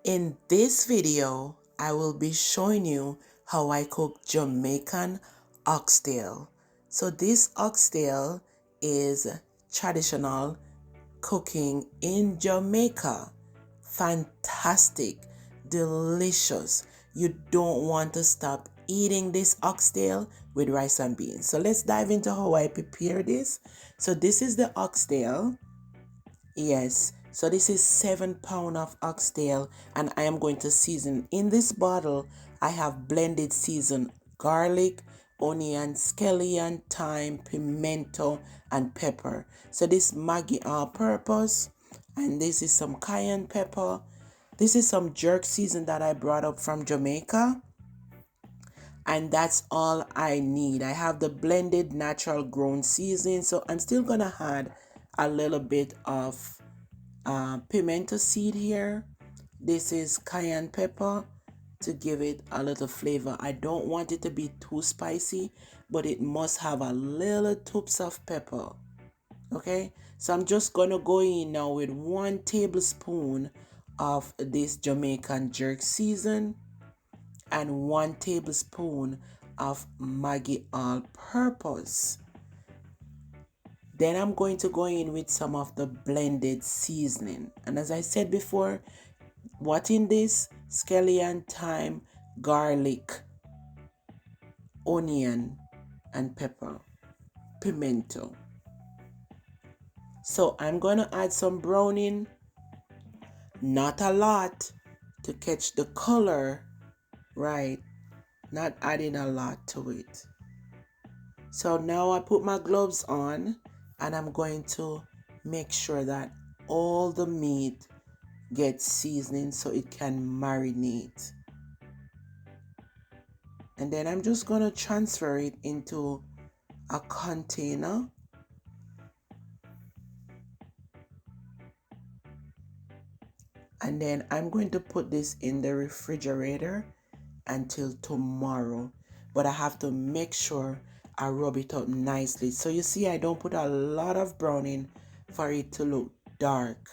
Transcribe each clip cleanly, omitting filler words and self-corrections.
In this video, I will be showing you how I cook Jamaican oxtail. So this oxtail is traditional cooking in Jamaica. Fantastic, delicious. You don't want to stop eating this oxtail with rice and beans. So let's dive into how I prepare this. So this is the oxtail. Yes, so this is 7 pounds of oxtail, and I am going to season. In this bottle, I have blended seasoned garlic, onion, scallion, thyme, pimento, and pepper. So this Maggi all-purpose, and this is some cayenne pepper. This is some jerk season that I brought up from Jamaica, and that's all I need. I have the blended natural grown seasoning, so I'm still gonna add a little bit of pimento seed here. This is cayenne pepper to give it a little flavor. I don't want it to be too spicy, but it must have a little toops of pepper. Okay, so I'm just gonna go in now with 1 tablespoon of this Jamaican jerk season and 1 tablespoon of Maggi all-purpose. Then I'm going to go in with some of the blended seasoning. And as I said before, what in this? Scallion, thyme, garlic, onion, and pepper, pimento. So I'm going to add some browning, not a lot, to catch the color, right? Not adding a lot to it. So now I put my gloves on and I'm going to make sure that all the meat gets seasoning so it can marinate. And then I'm just going to transfer it into a container. And then I'm going to put this in the refrigerator until tomorrow. But I have to make sure I rub it up nicely. So you see, I don't put a lot of browning for it to look dark.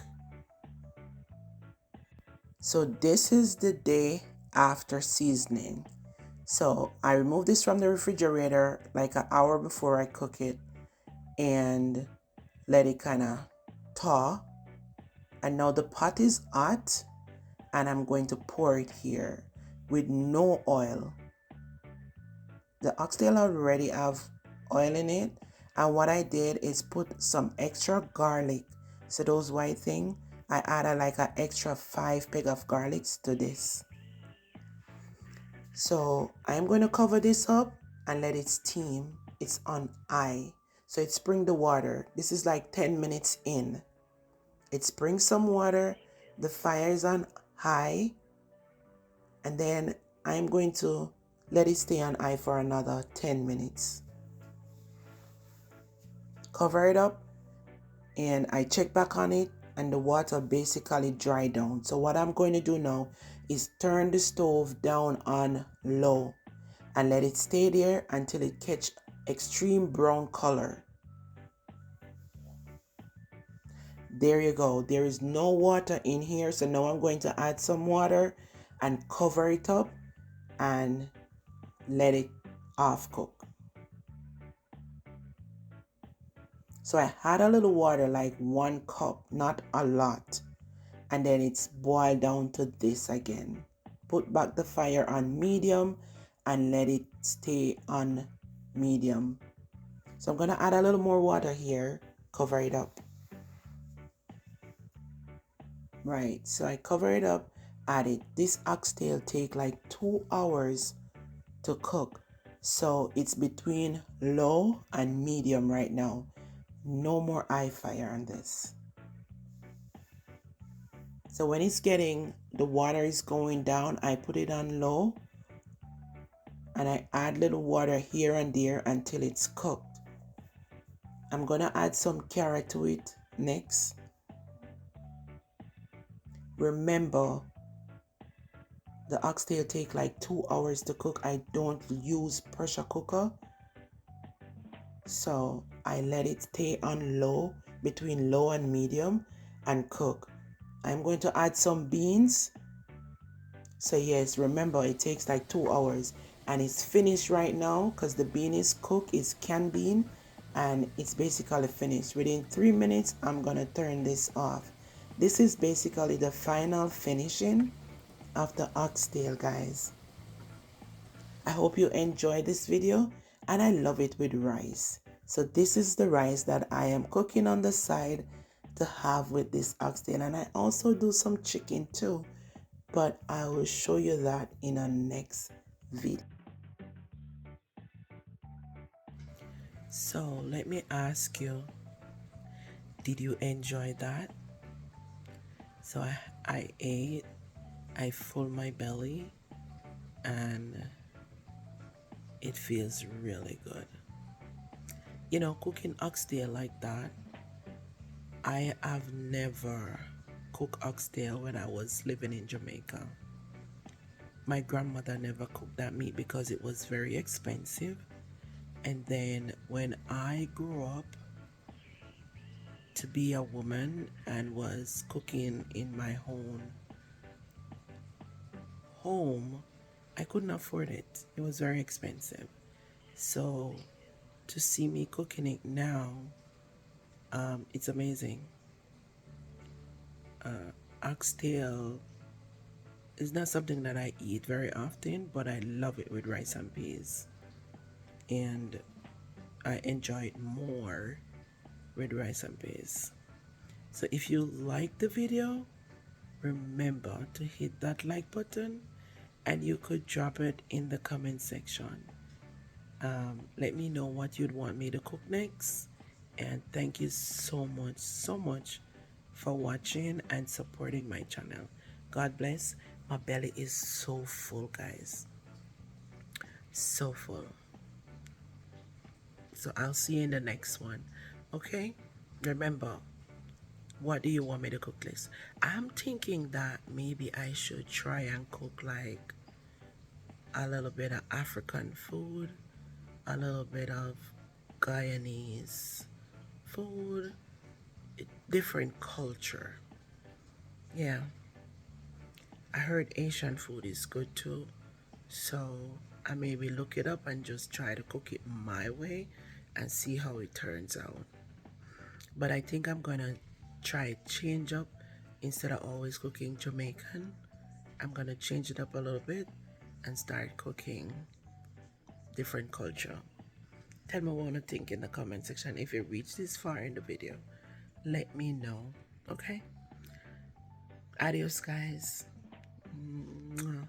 So this is the day after seasoning. So I remove this from the refrigerator like an hour before I cook it and let it kind of thaw. And now the pot is hot and I'm going to pour it here with no oil. The oxtail already have oil in it, and what I did is put some extra garlic. So those white thing, I added like an extra 5 peg of garlics to this. So I'm going to cover this up and let it steam. It's on high. So it spring the water. This is like 10 minutes in. It springs some water. The fire is on high. And then I'm going to let it stay on high for another 10 minutes. Cover it up. And I check back on it and the water basically dried down. So what I'm going to do now is turn the stove down on low and let it stay there until it catch extreme brown color. There you go. There is no water in here, so now I'm going to add some water and cover it up and let it half cook. So I had a little water, like 1 cup, not a lot, and then it's boiled down to this again. Put back the fire on medium and let it stay on medium. So I'm going to add a little more water here, cover it up. Right, so I cover it up, add it. This oxtail take like 2 hours to cook. So it's between low and medium right now. No more high fire on this. So when it's getting, the water is going down, I put it on low and I add little water here and there until it's cooked. I'm gonna add some carrot to it next. Remember, the oxtail take like 2 hours to cook. I don't use pressure cooker. So I let it stay on low, between low and medium, and cook. I'm going to add some beans So yes, remember it takes like 2 hours, and it's finished right now because the bean is cooked. It's canned bean, and it's basically finished. Within 3 minutes, I'm gonna turn this off. This is basically the final finishing of the oxtail, guys. I hope you enjoyed this video, and I love it with rice. So this is the rice that I am cooking on the side to have with this oxtail, and I also do some chicken too, but I will show you that in a next video. So let me ask you, did you enjoy that? So I ate, I full my belly, and it feels really good. You know, cooking oxtail like that, I have never cooked oxtail when I was living in Jamaica. My grandmother never cooked that meat because it was very expensive. And then when I grew up to be a woman and was cooking in my own home, I couldn't afford it. It was very expensive. So to see me cooking it now, it's amazing. Oxtail is not something that I eat very often, but I love it with rice and peas. And I enjoy it more with rice and peas. So if you like the video, remember to hit that like button, and you could drop it in the comment section. Let me know what you'd want me to cook next. And thank you so much for watching and supporting my channel. God bless. My belly is so full, guys. So full. So I'll see you in the next one. Okay? Remember, what do you want me to cook next? I'm thinking that maybe I should try and cook like a little bit of African food, a little bit of Guyanese food, different culture. Yeah, I heard Asian food is good too, so I maybe look it up and just try to cook it my way and see how it turns out. But I think I'm gonna try change up. Instead of always cooking Jamaican, I'm gonna change it up a little bit and start cooking different culture. Tell me what you think in the comment section. If you reached this far in the video, let me know. Okay? Adios, guys. Mwah.